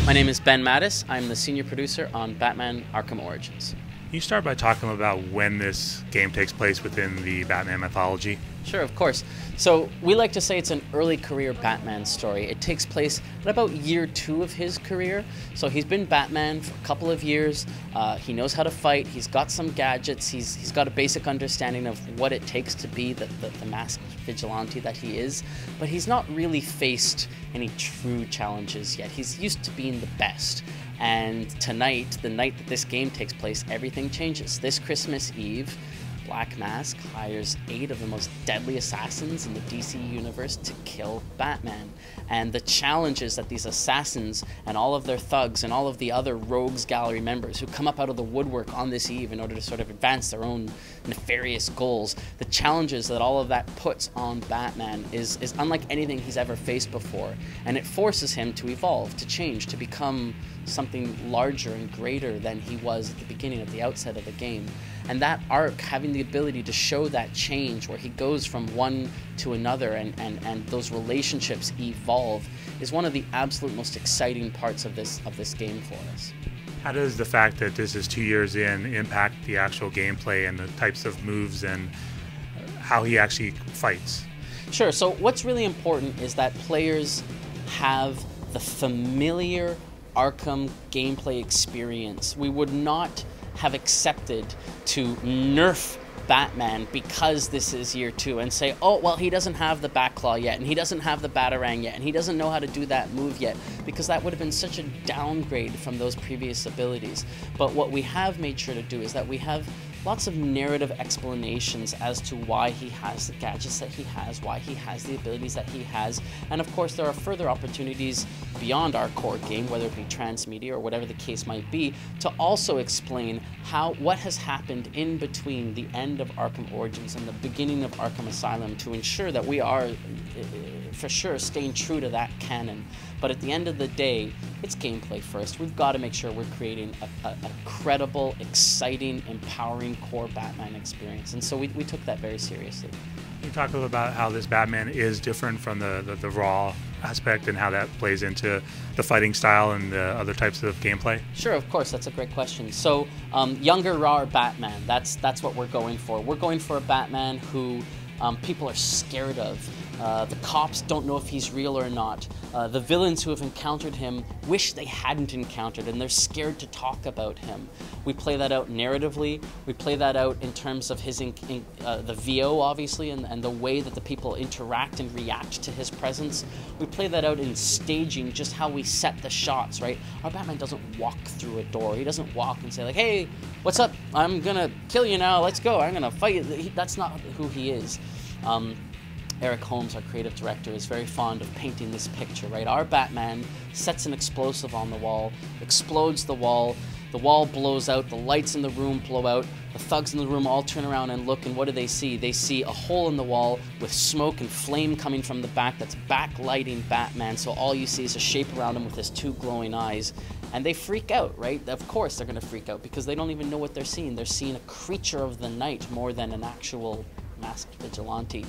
My name is Ben Mattis. I'm the senior producer on Batman Arkham Origins. Can you start by talking about when this game takes place within the Batman mythology? Sure, of course. So we like to say it's an early career Batman story. It takes place at about year 2 of his career. So he's been Batman for a couple of years. He knows how to fight. He's got some gadgets. He's got a basic understanding of what it takes to be the masked vigilante that he is. But he's not really faced any true challenges yet. He's used to being the best. And tonight, the night that this game takes place, everything changes. This Christmas Eve, Black Mask hires 8 of the most deadly assassins in the DC universe to kill Batman. And the challenges that these assassins and all of their thugs and all of the other rogues gallery members who come up out of the woodwork on this eve in order to sort of advance their own nefarious goals, the challenges that all of that puts on Batman is unlike anything he's ever faced before. And it forces him to evolve, to change, to become something larger and greater than he was at the beginning, at the outset of the game. And that arc, having the ability to show that change where he goes from one to another and those relationships evolve, is one of the absolute most exciting parts of this game for us. How does the fact that this is 2 years in impact the actual gameplay and the types of moves and how he actually fights? Sure, so what's really important is that players have the familiar Arkham gameplay experience. We would not have accepted to nerf Batman because this is year 2 and say, oh, well, he doesn't have the Batclaw yet, and he doesn't have the Batarang yet, and he doesn't know how to do that move yet, because that would have been such a downgrade from those previous abilities. But what we have made sure to do is that we have lots of narrative explanations as to why he has the gadgets that he has, why he has the abilities that he has, and of course there are further opportunities beyond our core game, whether it be transmedia or whatever the case might be, to also explain what has happened in between the end of Arkham Origins and the beginning of Arkham Asylum, to ensure that we are for sure staying true to that canon. But at the end of the day, it's gameplay first. We've got to make sure we're creating a credible, exciting, empowering core Batman experience. And so we took that very seriously. Can you talk a little about how this Batman is different from the raw aspect and how that plays into the fighting style and the other types of gameplay? Sure, of course, that's a great question. So younger, raw Batman, that's what we're going for. We're going for a Batman who people are scared of. The cops don't know if he's real or not. The villains who have encountered him wish they hadn't encountered, and they're scared to talk about him. We play that out narratively. We play that out in terms of his the VO, obviously, and the way that the people interact and react to his presence. We play that out in staging, just how we set the shots, right? Our Batman doesn't walk through a door. He doesn't walk and say, like, hey, what's up? I'm gonna kill you now. Let's go. I'm gonna fight you. That's not who he is. Eric Holmes, our creative director, is very fond of painting this picture, right? Our Batman sets an explosive on the wall, explodes the wall blows out, the lights in the room blow out, the thugs in the room all turn around and look, and what do they see? They see a hole in the wall with smoke and flame coming from the back that's backlighting Batman, so all you see is a shape around him with his 2 glowing eyes. And they freak out, right? Of course they're going to freak out, because they don't even know what they're seeing. They're seeing a creature of the night more than an actual masked vigilante.